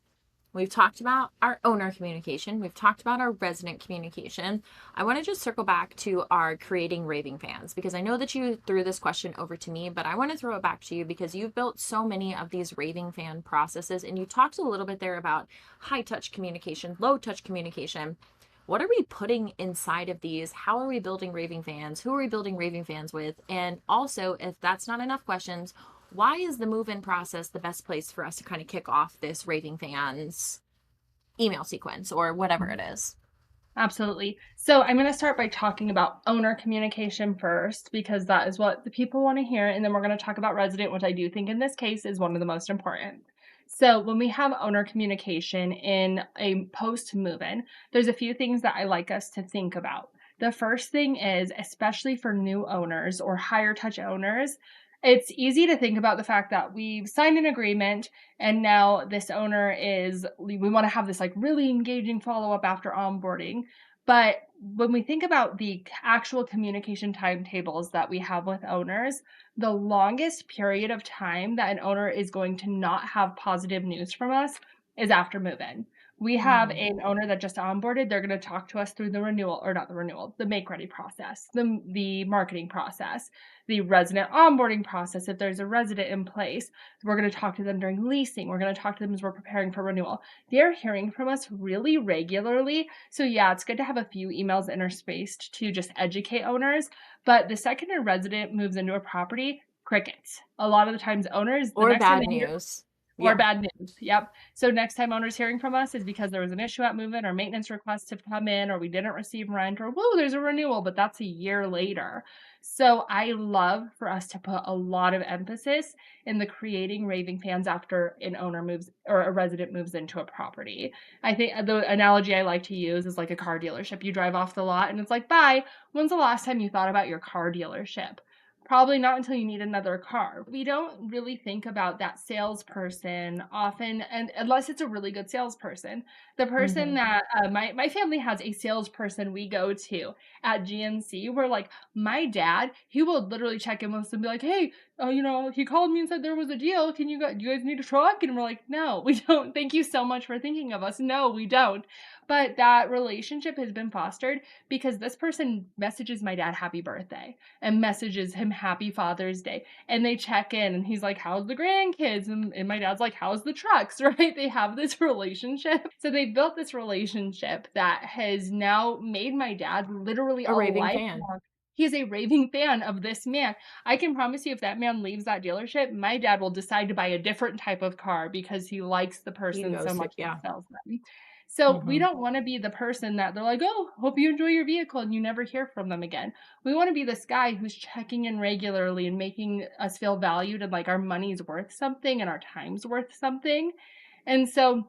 we've talked about our owner communication. We've talked about our resident communication. I want to just circle back to our creating raving fans because I know that you threw this question over to me, but I want to throw it back to you because you've built so many of these raving fan processes and you talked a little bit there about high touch communication, low touch communication. What are we putting inside of these? How are we building raving fans? Who are we building raving fans with? And also, if that's not enough questions, why is the move in process the best place for us to kind of kick off this raving fans email sequence or whatever it is? Absolutely. So I'm going to start by talking about owner communication first because that is what the people want to hear. And then we're going to talk about resident, which I do think in this case is one of the most important. So when we have owner communication in a post move in, there's a few things that I like us to think about. The first thing is, especially for new owners or higher touch owners, it's easy to think about the fact that we've signed an agreement and now this owner is, we want to have this like really engaging follow up after onboarding. But when we think about the actual communication timetables that we have with owners, the longest period of time that an owner is going to not have positive news from us is after move in. We have Mm, an owner that just onboarded. They're going to talk to us through the renewal, or not the renewal, the make ready process, the marketing process, the resident onboarding process. If there's a resident in place, we're going to talk to them during leasing. We're going to talk to them as we're preparing for renewal. They're hearing from us really regularly. So, yeah, it's good to have a few emails interspaced to just educate owners. But the second a resident moves into a property, crickets. A lot of the times, owners, the or next time bad they hear, news. Or Yeah. bad news. Yep. So next time owners hearing from us is because there was an issue at move-in or maintenance requests have come in or we didn't receive rent or whoa, there's a renewal, but that's a year later. So I love for us to put a lot of emphasis in the creating raving fans after an owner moves or a resident moves into a property. I think the analogy I like to use is like a car dealership. You drive off the lot and it's like, bye. When's the last time you thought about your car dealership? Probably not until you need another car. We don't really think about that salesperson often, and unless it's a really good salesperson. The person Mhm. that my family has a salesperson we go to at GNC. Where like my dad, he will literally check in with us and be like, "Hey, he called me and said there was a deal. Do you guys need a truck?" And we're like, "No, we don't. Thank you so much for thinking of us. No, we don't." But that relationship has been fostered because this person messages my dad happy birthday and messages him happy Father's Day. And they check in and he's like, how's the grandkids? And my dad's like, how's the trucks? Right? They have this relationship. So they built this relationship that has now made my dad literally A a raving fan. lifelong. He is a raving fan of this man. I can promise you, if that man leaves that dealership, my dad will decide to buy a different type of car because he likes the He person so goes to much that yeah. sells them. So we Mhm. don't want to be the person that they're like, oh, hope you enjoy your vehicle and you never hear from them again. We want to be this guy who's checking in regularly and making us feel valued and like our money's worth something and our time's worth something. And so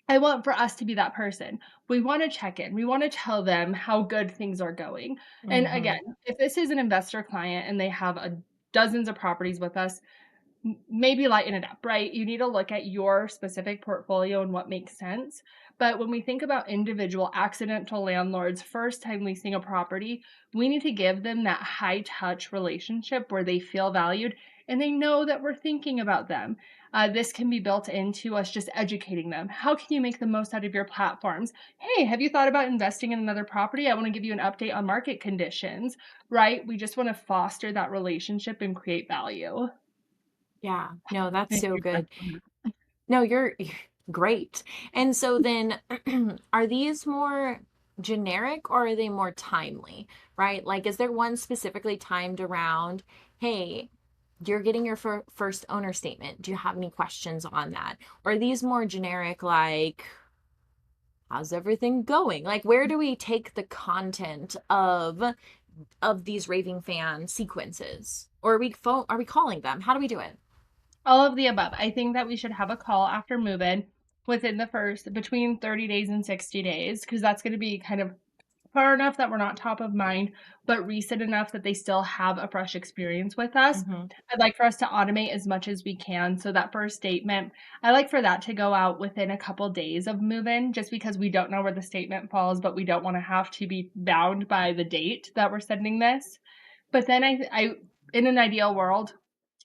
I want for us to be that person. We want to check in. We want to tell them how good things are going. And again, Mhm. if this is an investor client and they have dozens of properties with us, maybe lighten it up, right? You need to look at your specific portfolio and what makes sense. But when we think about individual accidental landlords first time leasing a property, we need to give them that high touch relationship where they feel valued and they know that we're thinking about them. This can be built into us just educating them. How can you make the most out of your platforms? Hey, have you thought about investing in another property? I want to give you an update on market conditions, right? We just want to foster that relationship and create value. Yeah. No, that's Thank so you for good. that. No, you're great. And so then, are these more generic or are they more timely, right? Like, is there one specifically timed around, hey, you're getting your first owner statement. Do you have any questions on that? Or are these more generic, like, how's everything going? Like, where do we take the content of these raving fan sequences? Or are we calling them? How do we do it? All of the above. I think that we should have a call after move-in within the first between 30 days and 60 days because that's going to be kind of far enough that we're not top of mind, but recent enough that they still have a fresh experience with us. Hmm. I'd like for us to automate as much as we can. So that first statement, I like for that to go out within a couple days of move-in, just because we don't know where the statement falls, but we don't want to have to be bound by the date that we're sending this. But then in an ideal world,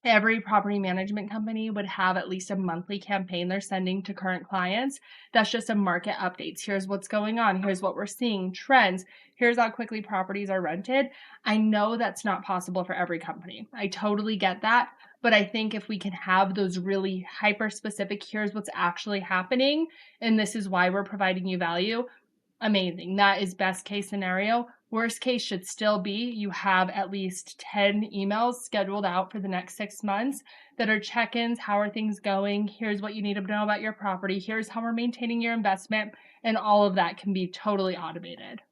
every property management company would have at least a monthly campaign they're sending to current clients. That's just a market updates. Here's what's going on. Here's what we're seeing, trends. Here's how quickly properties are rented. I know that's not possible for every company. I totally get that. But I think if we can have those really hyper specific, here's what's actually happening, and this is why we're providing you value, amazing. That is best case scenario. Worst case should still be you have at least 10 emails scheduled out for the next 6 months that are check ins. How are things going? Here's what you need to know about your property. Here's how we're maintaining your investment. And all of that can be totally automated.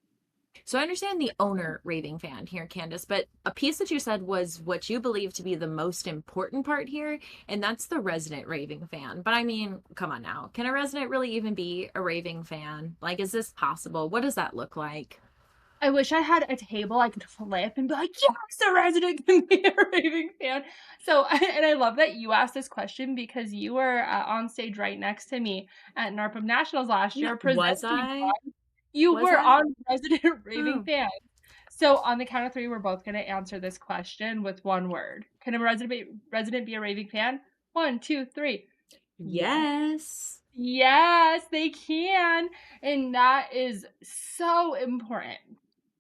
So I understand the owner raving fan here, Candace, but a piece that you said was what you believe to be the most important part here, and that's the resident raving fan. But I mean, come on now. Can a resident really even be a raving fan? Like, is this possible? What does that look like? I wish I had a table I could flip and be like, yes, the resident can be a raving fan. So, and I love that you asked this question because you were on stage right next to me at NARPM Nationals last year Was presenting. I? You Was were I? on Resident Raving Oh, Fan. So on the count of three, we're both going to answer this question with one word. Can a resident be a raving fan? One, two, three. Yes. yes. Yes, they can. And that is so important.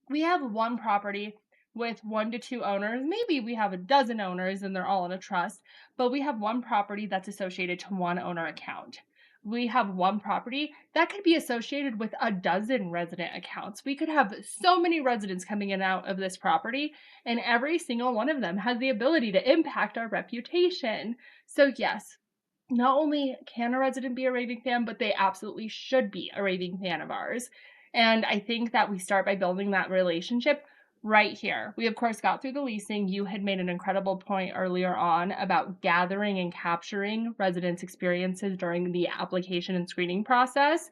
We have one property with 1 to 2 owners. Maybe we have a dozen owners and they're all in a trust, but we have one property that's associated to one owner account. We have one property that could be associated with a dozen resident accounts. We could have so many residents coming in and out of this property, and every single one of them has the ability to impact our reputation. So, yes, not only can a resident be a raving fan, but they absolutely should be a raving fan of ours. And I think that we start by building that relationship right here. We, of course, got through the leasing. You had made an incredible point earlier on about gathering and capturing residents' experiences during the application and screening process.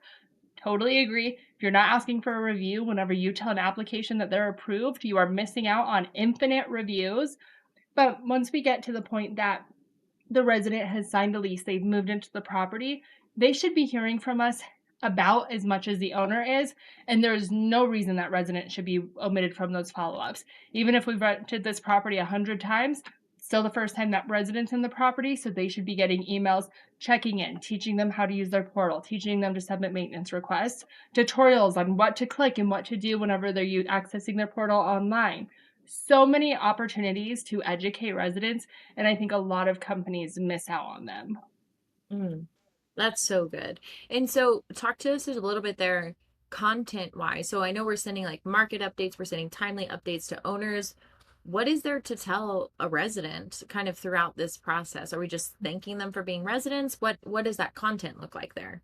Totally agree. If you're not asking for a review whenever you tell an application that they're approved, you are missing out on infinite reviews. But once we get to the point that the resident has signed a lease, they've moved into the property, they should be hearing from us about as much as the owner is, and there's no reason that resident should be omitted from those follow-ups. Even if we've rented this property 100 times, still the first time that resident's in the property, so they should be getting emails checking in, teaching them how to use their portal, teaching them to submit maintenance requests, tutorials on what to click and what to do whenever they're accessing their portal online. So many opportunities to educate residents, and I think a lot of companies miss out on them. Mm, that's so good. And so talk to us a little bit there content wise. So I know we're sending like market updates, we're sending timely updates to owners. What is there to tell a resident kind of throughout this process? Are we just thanking them for being residents? What does that content look like there?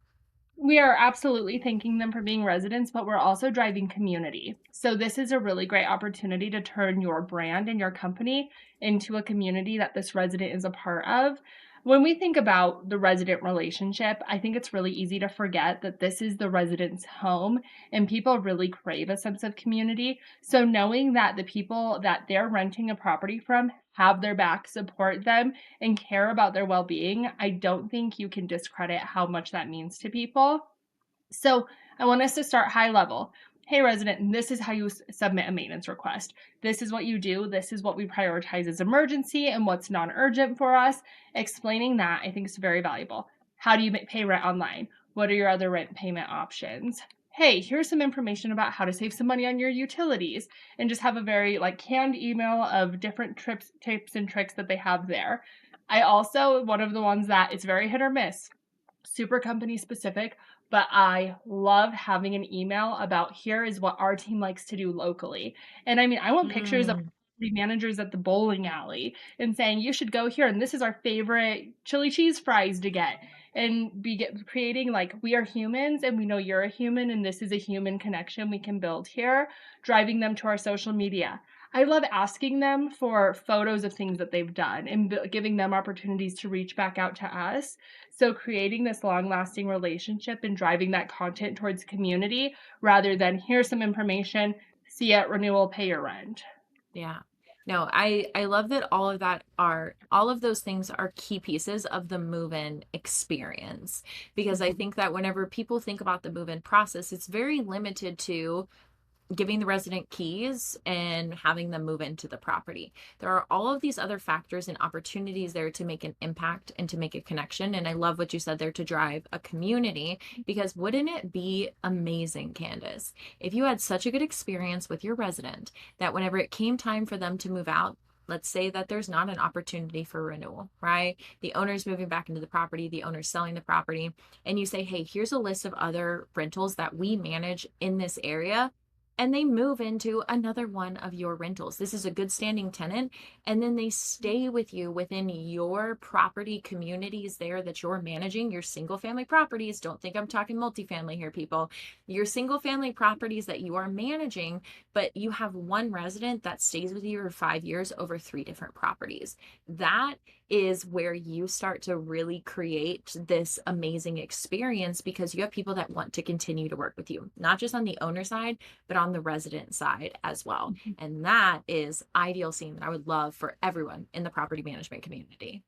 We are absolutely thanking them for being residents, but we're also driving community. So, this is a really great opportunity to turn your brand and your company into a community that this resident is a part of. When we think about the resident relationship, I think it's really easy to forget that this is the resident's home and people really crave a sense of community. So, knowing that the people that they're renting a property from have their back, support them, and care about their well being, I don't think you can discredit how much that means to people. So I want us to start high level. Hey, resident, this is how you submit a maintenance request. This is what you do. This is what we prioritize as emergency and what's non urgent for us. Explaining that, I think, is very valuable. How do you pay rent online? What are your other rent payment options? Hey, here's some information about how to save some money on your utilities, and just have a very like canned email of different tips and tricks that they have there. I also, one of the ones that is very hit or miss, super company specific, but I love having an email about here is what our team likes to do locally. And I mean, I want pictures of Mm, managers at the bowling alley and saying you should go here and this is our favorite chili cheese fries to get, and creating like we are humans and we know you're a human and this is a human connection we can build here, driving them to our social media. I love asking them for photos of things that they've done and giving them opportunities to reach back out to us. So creating this long-lasting relationship and driving that content towards community rather than here's some information, see you at renewal, pay your rent. yeah. No, I love that all of those things are key pieces of the move-in experience because I Mhm. think that whenever people think about the move-in process, it's very limited to giving the resident keys and having them move into the property. There are all of these other factors and opportunities there to make an impact and to make a connection. And I love what you said there to drive a community because wouldn't it be amazing, Candace, if you had such a good experience with your resident that whenever it came time for them to move out, let's say that there's not an opportunity for renewal, right? The owner's moving back into the property, the owner's selling the property, and you say, hey, here's a list of other rentals that we manage in this area, and they move into another one of your rentals. This is a good standing tenant. And then they stay with you within your property communities there that you're managing, your single family properties. Don't think I'm talking multifamily here, people. Your single family properties that you are managing, but you have one resident that stays with you for 5 years over 3 different properties. That is where you start to really create this amazing experience because you have people that want to continue to work with you, not just on the owner side, but on the resident side as well. And that is ideal scene that I would love for everyone in the property management community.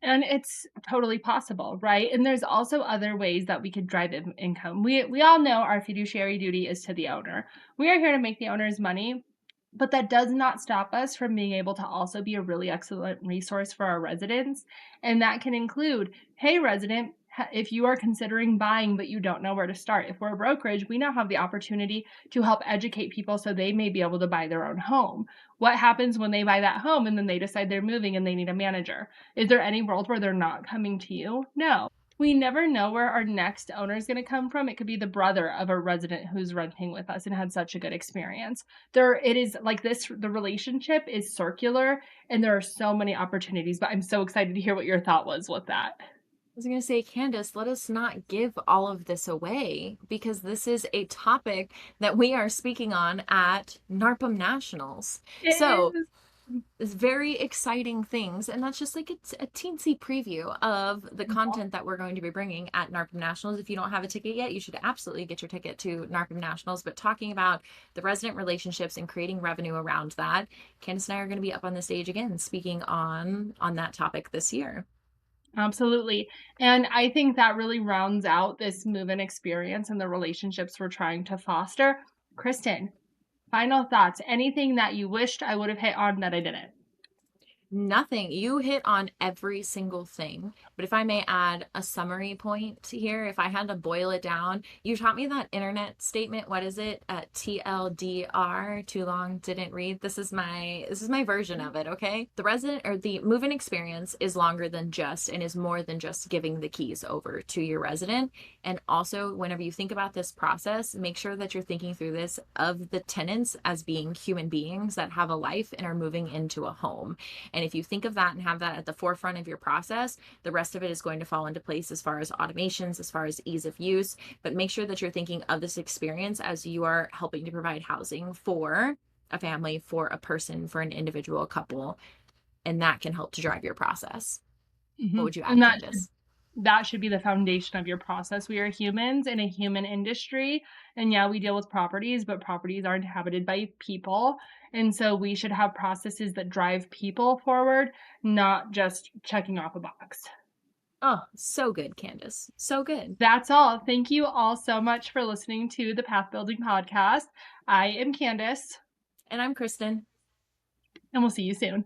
And it's totally possible, right? And there's also other ways that we could drive income. We all know our fiduciary duty is to the owner. We are here to make the owners money, but that does not stop us from being able to also be a really excellent resource for our residents. And that can include, hey, resident, if you are considering buying but you don't know where to start, if we're a brokerage, we now have the opportunity to help educate people so they may be able to buy their own home. What happens when they buy that home and then they decide they're moving and they need a manager? Is there any world where they're not coming to you? No. We never know where our next owner is going to come from. It could be the brother of a resident who's renting with us and had such a good experience. It is like this, the relationship is circular and there are so many opportunities, but I'm so excited to hear what your thought was with that. was going to say, Candace, let us not give all of this away because this is a topic that we are speaking on at NARPM Nationals. So, It is. it's very exciting things, and that's just like it's a teensy preview of the Well, content that we're going to be bringing at NARPM Nationals. If you don't have a ticket yet, you should absolutely get your ticket to NARPM Nationals. But talking about the resident relationships and creating revenue around that, Candace and I are going to be up on the stage again speaking on that topic this year. absolutely. And I think that really rounds out this move-in experience and the relationships we're trying to foster. Kristen, final thoughts. Anything that you wished I would have hit on that I didn't? Nothing. You hit on every single thing. But if I may add a summary point here, if I had to boil it down, you taught me that internet statement. What is it? TLDR, too long, didn't read. This is my version of it, okay? The resident or the move-in experience is longer than just and is more than just giving the keys over to your resident. And also, whenever you think about this process, make sure that you're thinking through this of the tenants as being human beings that have a life and are moving into a home. And if you think of that and have that at the forefront of your process, the rest of it is going to fall into place as far as automations, as far as ease of use. But make sure that you're thinking of this experience as you are helping to provide housing for a family, for a person, for an individual couple. And that can help to drive your process. What would you And add, Candace? that should be the foundation of your process. We are humans in a human industry, and yeah, we deal with properties, but properties are inhabited by people, and so we should have processes that drive people forward, not just checking off a box. Oh, so good, Candace. So good. That's all. Thank you all so much for listening to the Path Building Podcast. I am Candace, And I'm Kristen. and we'll see you soon.